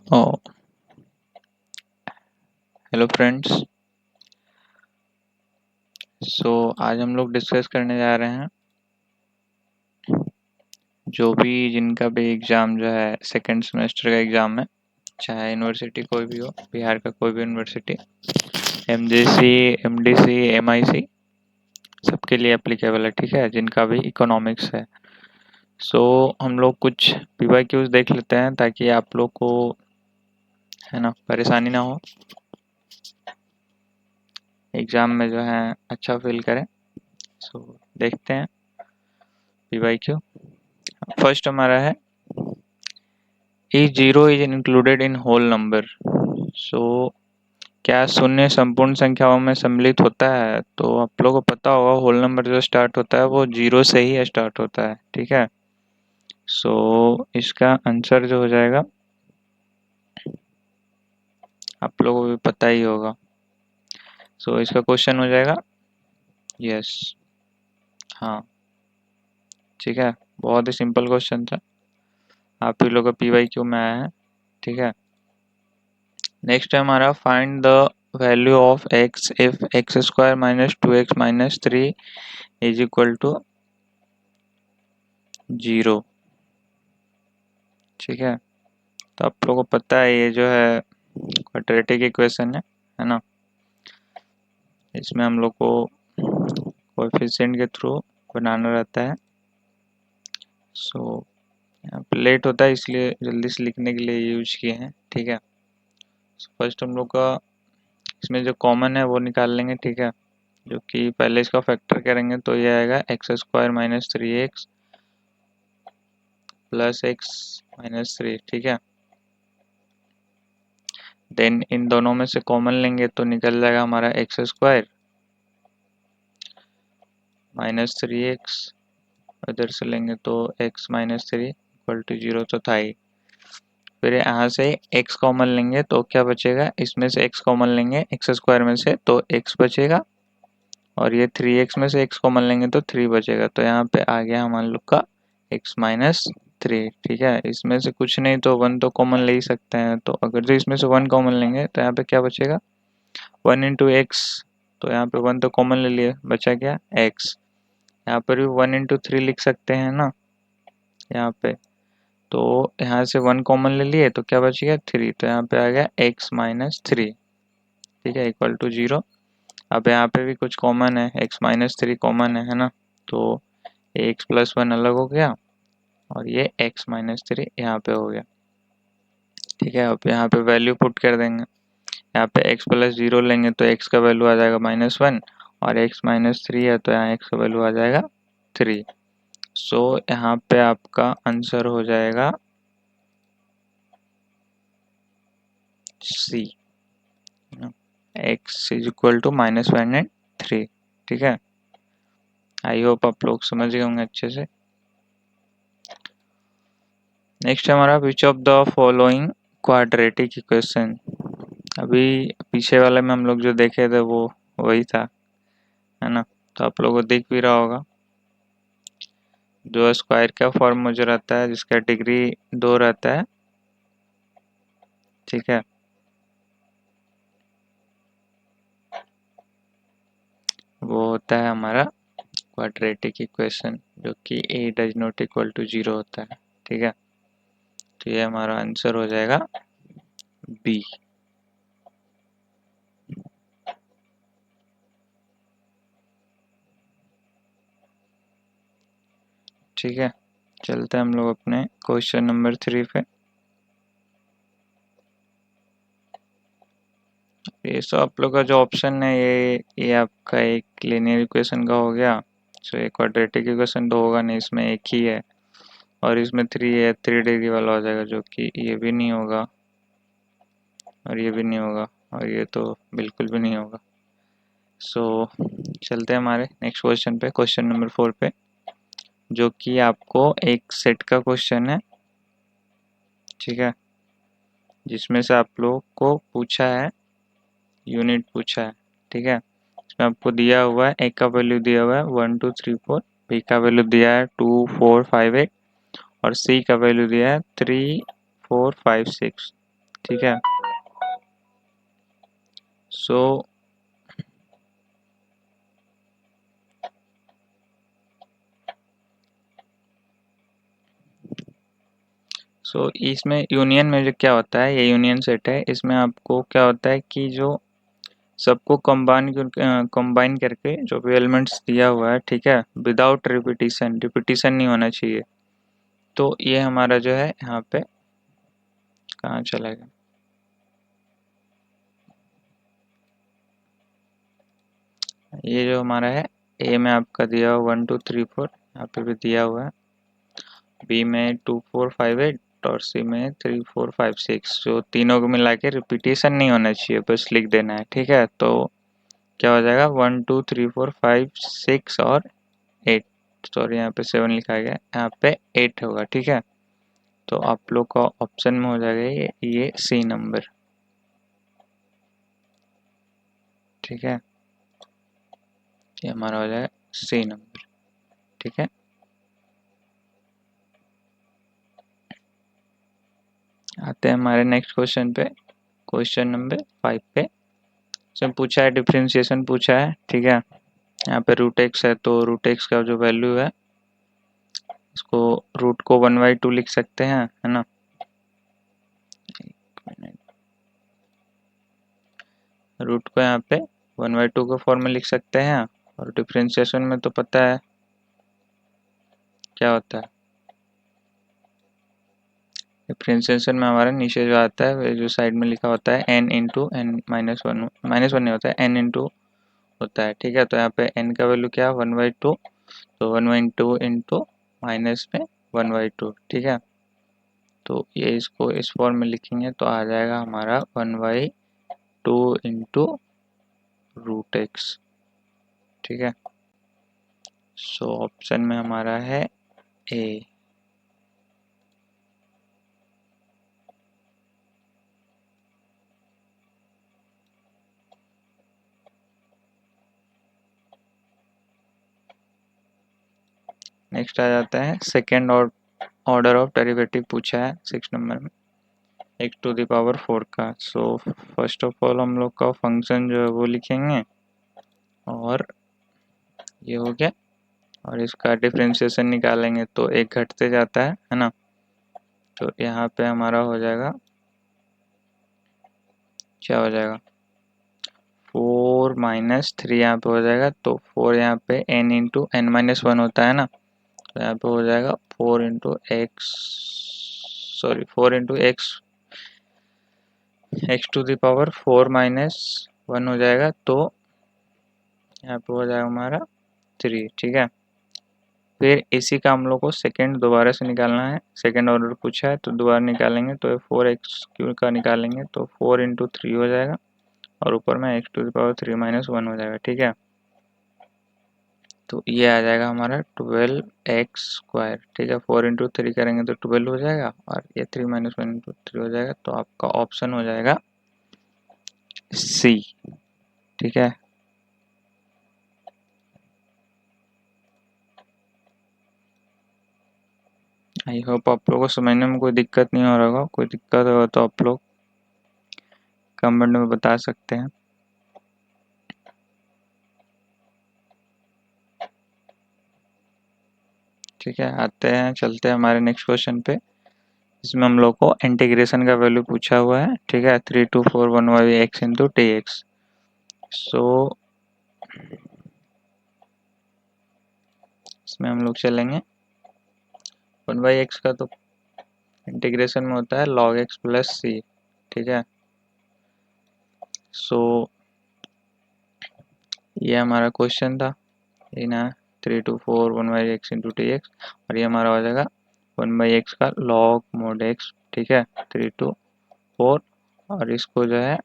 Oh, hello friends. आज हम लोग डिस्कस करने जा रहे हैं जो भी जिनका भी एग्ज़ाम जो है सेकेंड सेमेस्टर का एग्ज़ाम है, चाहे यूनिवर्सिटी कोई भी हो, बिहार का कोई भी यूनिवर्सिटी, एमजेसी, एमडीसी, एमआईसी, सबके लिए एप्लीकेबल है। ठीक है, जिनका भी इकोनॉमिक्स है। हम लोग कुछ पीवाईक्यूज देख लेते हैं ताकि आप लोग को है ना परेशानी ना हो, एग्ज़ाम में जो है अच्छा फील करें। देखते हैं पीवाईक्यू। फर्स्ट हमारा है is zero is included in whole number. So क्या शून्य संपूर्ण संख्याओं में सम्मिलित होता है? तो आप लोगों को पता होगा होल नंबर जो स्टार्ट होता है वो जीरो से ही स्टार्ट होता है। ठीक है, इसका आंसर जो हो जाएगा आप लोगों को भी पता ही होगा। इसका क्वेश्चन हो जाएगा यस, हाँ। ठीक है, बहुत ही सिंपल क्वेश्चन था, आप ही लोगों का पीवाईक्यू में आया है। ठीक है, नेक्स्ट है हमारा find the value of x if x square minus 2x minus 3 is equal to 0। ठीक है, तो आप लोगों को पता है ये जो है क्वाड्रेटिक इक्वेशन है ना। इसमें हम लोग को कोएफिशिएंट के थ्रू बनाना रहता है। यहाँ पे लेट होता है इसलिए जल्दी से लिखने के लिए यूज किए हैं। ठीक है, फर्स्ट हम लोग का इसमें जो कॉमन है वो निकाल लेंगे। ठीक है, जो कि पहले इसका फैक्टर करेंगे तो ये आएगा x square minus 3x plus x minus 3। ठीक है, देन इन दोनों में से कॉमन लेंगे तो निकल जाएगा हमारा एक्स स्क्वायर माइनस 3x, इधर से लेंगे तो x माइनस 3 इक्वल टू 0 तो था ही। फिर यहाँ से x कॉमन लेंगे तो क्या बचेगा, इसमें से x कॉमन लेंगे एक्स स्क्वायर में से तो x बचेगा, और ये 3x में से x कॉमन लेंगे तो 3 बचेगा। तो यहाँ पे आ गया हमारे लोग का x माइनस 3। ठीक है, इसमें से कुछ नहीं तो 1 तो कॉमन ले ही सकते हैं, तो अगर जो इसमें से 1 कॉमन लेंगे तो यहाँ पे क्या बचेगा 1 इंटू एक्स। तो यहाँ पे 1 तो कॉमन ले लिए, बचा क्या x। यहाँ पर भी 1 इंटू 3 लिख सकते हैं ना यहाँ पे, तो यहाँ से 1 कॉमन ले लिए तो क्या बच गया 3, तो यहाँ पे आ गया x माइनस 3। ठीक है, इक्वल टू 0। अब यहाँ पे भी कुछ कॉमन है, x माइनस 3 कॉमन है ना, तो x प्लस 1 अलग हो गया और ये x माइनस 3 यहाँ पे हो गया। ठीक है, अब यहाँ पे वैल्यू पुट कर देंगे, यहाँ पे x प्लस 0 लेंगे तो x का वैल्यू आ जाएगा -1 और x माइनस 3 है तो यहाँ x का वैल्यू आ जाएगा 3। यहाँ पे आपका आंसर हो जाएगा C, x is equal to -1 and 3। ठीक है, आई होप आप लोग समझ गए होंगे अच्छे से। नेक्स्ट हमारा which of the following quadratic equation. अभी पीछे वाले में हम लोग जो देखे थे वो वही था, है ना। तो आप लोगों को दिख भी रहा होगा, जो स्क्वायर का फॉर्म मुझे रहता है जिसका डिग्री 2 रहता है। ठीक है, वो होता है हमारा क्वाड्रेटिक इक्वेशन, जो कि a does not equal to 0 होता है। ठीक है, तो ये हमारा आंसर हो जाएगा B। ठीक है, चलते हैं हम लोग अपने क्वेश्चन नंबर 3 पे। ये सो आप लोग का जो ऑप्शन है ये आपका एक लीनियर इक्वेशन का हो गया। ये क्वाड्रेटिक इक्वेशन तो होगा नहीं, इसमें एक ही है, और इसमें 3 है, 3 डिग्री वाला हो जाएगा, जो कि ये भी नहीं होगा और ये भी नहीं होगा और ये तो बिल्कुल भी नहीं होगा। चलते हैं हमारे नेक्स्ट क्वेश्चन पे, क्वेश्चन नंबर 4 पे, जो कि आपको एक सेट का क्वेश्चन है। ठीक है, जिसमें से आप लोग को पूछा है, यूनिट पूछा है। ठीक है, इसमें आपको दिया हुआ है, ए का वैल्यू दिया हुआ है 1 2 3 4, बी का वैल्यू दिया है 2 4 5 8 और सी का वैल्यू दिया है 3 4 5 6। ठीक है। सो इसमें यूनियन में जो क्या होता है, ये यूनियन सेट है, इसमें आपको क्या होता है कि जो सबको कंबाइन करके जो भी एलिमेंट्स दिया हुआ है, ठीक है, विदाउट रिपीटिशन, रिपीटिशन नहीं होना चाहिए। तो ये हमारा जो है यहाँ पे कहाँ चला गया, ये जो हमारा है ए में आपका दिया हुआ 1 2 3 4, यहाँ पे भी दिया हुआ है, बी में 2 4 5 8 और सी में 3 4 5 6, जो तीनों को मिला के रिपीटेशन नहीं होना चाहिए, बस लिख देना है, ठीक है। तो क्या हो जाएगा 1 2 3 4 5 6 और 8, सॉरी यहाँ पे 7 लिखा गया, यहाँ पे 8 होगा, ठीक है। तो आप लोग का ऑप्शन में हो जाएगा ये सी नंबर, ठीक है, ये हमारा हो जाएगा सी नंबर, ठीक है। आते हैं हमारे नेक्स्ट क्वेश्चन पे, क्वेश्चन नंबर 5 पे। इसमें पूछा है डिफरेंशिएशन पूछा है, ठीक है। यहाँ पे रूट एक्स है, तो रूट एक्स का जो वैल्यू है, इसको रूट को 1/2 लिख सकते हैं, है ना। रूट को यहाँ पे 1/2 के फॉर्म में लिख सकते हैं, और डिफरेंशिएशन में तो पता है क्या होता है, डिफरेंशिएशन में हमारा नीचे जो आता है, जो साइड में लिखा होता है n into n minus one नहीं होता है, n इंटू होता है, ठीक है। तो यहाँ पे n का वैल्यू क्या है 1/2, तो 1/2 इंटू माइनस में 1/2, ठीक है। तो ये इसको इस फॉर्म में लिखेंगे तो आ जाएगा हमारा 1/2 इंटू रूट एक्स, ठीक है। सो ऑप्शन में हमारा है ए। नेक्स्ट आ जाता है सेकेंड ऑर्डर ऑफ डेरिवेटिव पूछा है 6 नंबर में, x⁴ का। सो फर्स्ट ऑफ ऑल हम लोग का फंक्शन जो है वो लिखेंगे, और ये हो गया, और इसका डिफरेंशिएशन निकालेंगे तो एक घटते जाता है ना। तो यहाँ पे हमारा हो जाएगा, क्या हो जाएगा 4 माइनस 3 यहाँ पे हो जाएगा, तो 4 यहाँ पे n इंटू एन माइनस 1 होता है ना, तो यहाँ पे हो जाएगा 4 into x, sorry 4 into x⁴ 4 minus 1 हो जाएगा, तो यहाँ पे हो जाएगा हमारा 3, ठीक है। फिर इसी का हम लोग को सेकेंड दोबारा से निकालना है, सेकेंड ऑर्डर पूछा है तो दोबारा निकालेंगे, तो 4x³ का निकालेंगे तो 4 इंटू 3 हो जाएगा, और ऊपर में x⁴ माइनस 1 हो जाएगा, ठीक है। तो ये आ जाएगा हमारा 12x², ठीक है। 4 इंटू 3 करेंगे तो 12 हो जाएगा, और ये 3 माइनस 1 इंटू 3 हो जाएगा, तो आपका ऑप्शन हो जाएगा सी, ठीक है। आई होप आप लोगों को समझने में कोई दिक्कत नहीं हो रहा होगा, कोई दिक्कत होगा तो आप लोग कमेंट में बता सकते हैं। ठीक है, आते हैं, चलते हैं हमारे नेक्स्ट क्वेश्चन पे। इसमें हम लोग को इंटीग्रेशन का वैल्यू पूछा हुआ है, ठीक है, 3 2 4 1 इंटू टी एक्स। सो इसमें हम लोग चलेंगे 1/x का, तो इंटीग्रेशन में होता है log x प्लस सी, ठीक है। सो ये हमारा क्वेश्चन था, ये ना 3 2 4 1/x इंटू टी एक्स, और ये हमारा हो जाएगा 1/x का log mod x, ठीक है, 3 2 4। और इसको जो है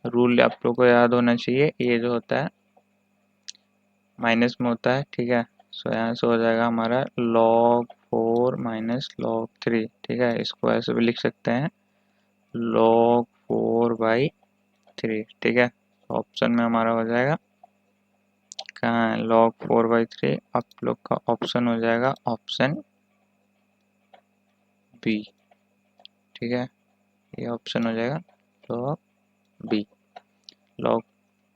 रूल आप लोग को याद होना चाहिए, ये जो होता है माइनस में होता है, ठीक है। सो यहाँ से हो जाएगा हमारा log 4 माइनस log 3, ठीक है। इसको ऐसे भी लिख सकते हैं log 4/3, ठीक है। ऑप्शन में हमारा हो जाएगा, कहाँ है log 4/3, आप लोग का ऑप्शन हो जाएगा ऑप्शन बी, ठीक है। ये ऑप्शन हो जाएगा log b, log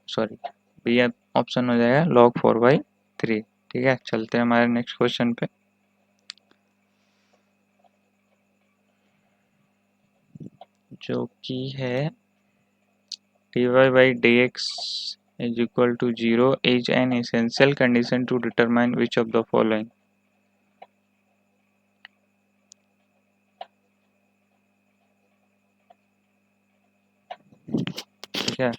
sorry B option हो जाएगा log 4/3। ठीक है, चलते हैं हमारे नेक्स्ट क्वेश्चन पे। जो कि है dy by dx is equal to 0 is an essential condition to determine which of the following। ठीक है,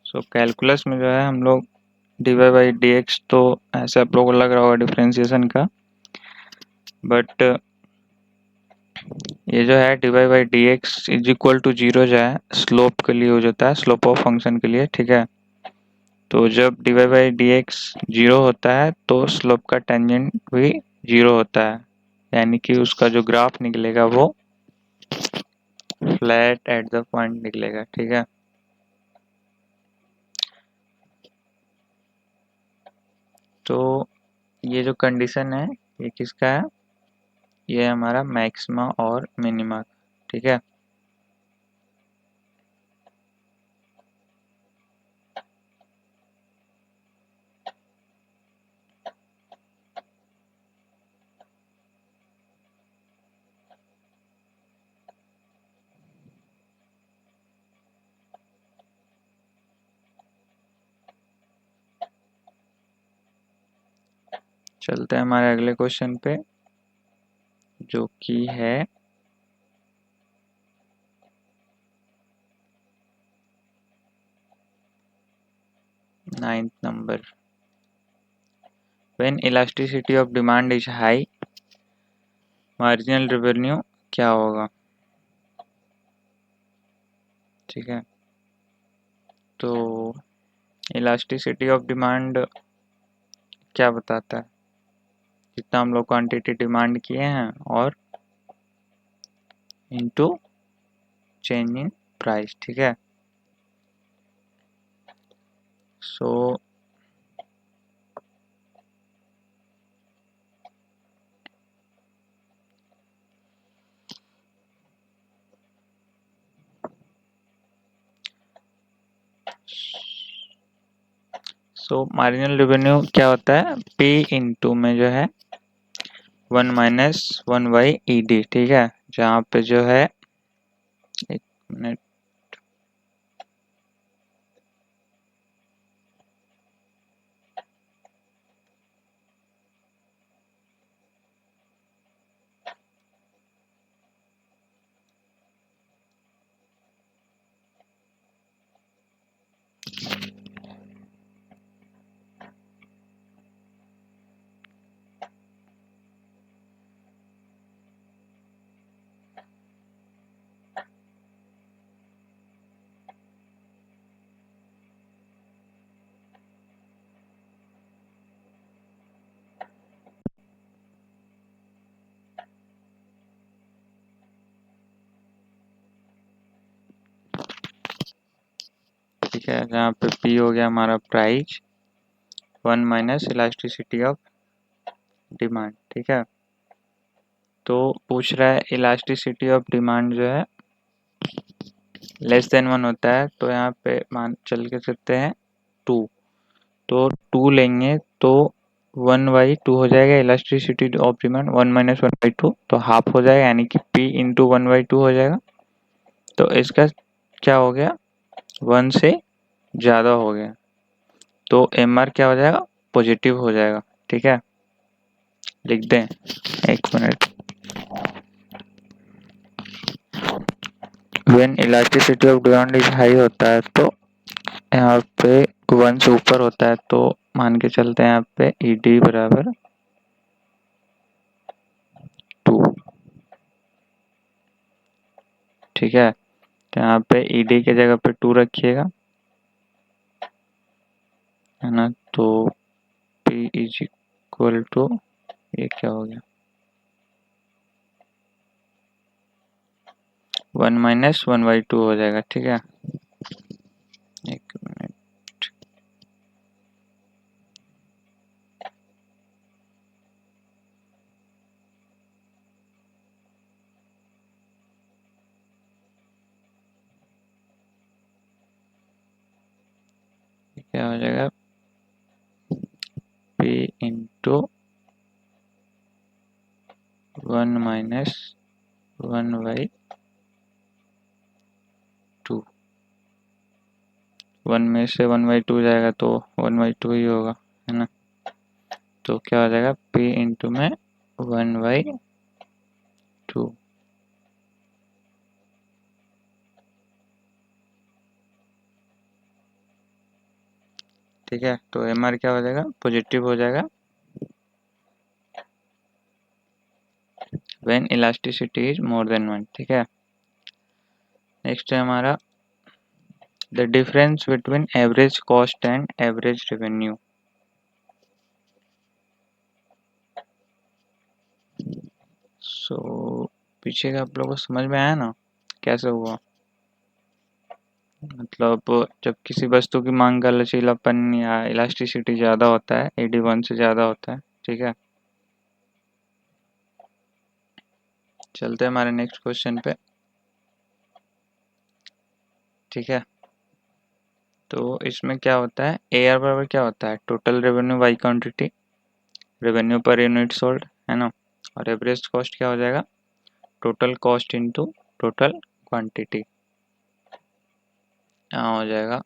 सो कैलकुलस में जो है हम लोग dy by dx तो ऐसे आप लोगों को लग रहा होगा डिफरेंशिएशन का, बट ये जो है dy by dx is equal to 0 जो है स्लोप के लिए हो जाता है, स्लोप ऑफ फंक्शन के लिए। ठीक है, तो जब dy by dx 0 होता है तो स्लोप का टेंजेंट भी 0 होता है, यानी कि उसका जो ग्राफ निकलेगा वो फ्लैट एट द पॉइंट निकलेगा। ठीक है, तो ये जो कंडीशन है ये किसका है, ये हमारा मैक्सिमा और मिनिमा। ठीक है, चलते हैं हमारे अगले क्वेश्चन पे, जो कि है 9th number. When elasticity of demand is high, marginal revenue क्या होगा। ठीक है, तो इलास्टिसिटी ऑफ डिमांड क्या बताता है, जितना हम लोग क्वांटिटी डिमांड किए हैं और इनटू चेंज इन प्राइस। ठीक है, सो मार्जिनल रेवेन्यू क्या होता है, P इंटू में जो है 1 माइनस 1 बाई ई डी। ठीक है, जहाँ पे जो है एक मिनट, ठीक है, जहाँ पे P हो गया हमारा price, 1 minus elasticity of demand. ठीक है, तो पूछ रहा है इलास्टिसिटी ऑफ डिमांड जो है लेस देन 1 होता है, तो यहाँ पे मान चल के सकते हैं 2, तो 2 लेंगे तो 1/2 हो जाएगा इलास्टिसिटी ऑफ डिमांड, 1 माइनस 1/2 तो हाफ हो जाएगा, यानी कि P इंटू 1/2 हो जाएगा। तो इसका क्या हो गया, 1 से ज़्यादा हो गया, तो MR क्या हो जाएगा, पॉजिटिव हो जाएगा। ठीक है, लिख दें, एक minute. When elasticity of demand is high होता है तो यहाँ पे 1 से ऊपर होता है, तो मान के चलते हैं यहाँ पे ED बराबर 2। ठीक है, तो यहाँ पे ED के जगह पे 2 रखिएगा, है ना, तो P इज इक्वल टू, ये क्या हो गया, 1 माइनस 1/2 हो जाएगा। ठीक है, एक मिनट, क्या हो जाएगा, P इंटू 1 माइनस 1/2। 1 में से 1/2 जाएगा तो 1/2 ही होगा, है ना। तो क्या हो जाएगा, P इंटू में 1/2। ठीक है, तो MR क्या हो जाएगा, पॉजिटिव हो जाएगा when elasticity is more than 1। ठीक है, नेक्स्ट है हमारा the difference between average cost and average revenue. So पीछे का आप लोगों को समझ में आया ना कैसे हुआ। मतलब जब किसी वस्तु की मांग का लचीलापन या इलास्टिसिटी ज़्यादा होता है, AD1 से ज़्यादा होता है। ठीक है, चलते हैं हमारे नेक्स्ट क्वेश्चन पे। ठीक है, तो इसमें क्या होता है, AR बराबर क्या होता है, total revenue by quantity, revenue per unit sold, है ना। और एवरेज कॉस्ट क्या हो जाएगा, total cost into total quantity. यहाँ हो जाएगा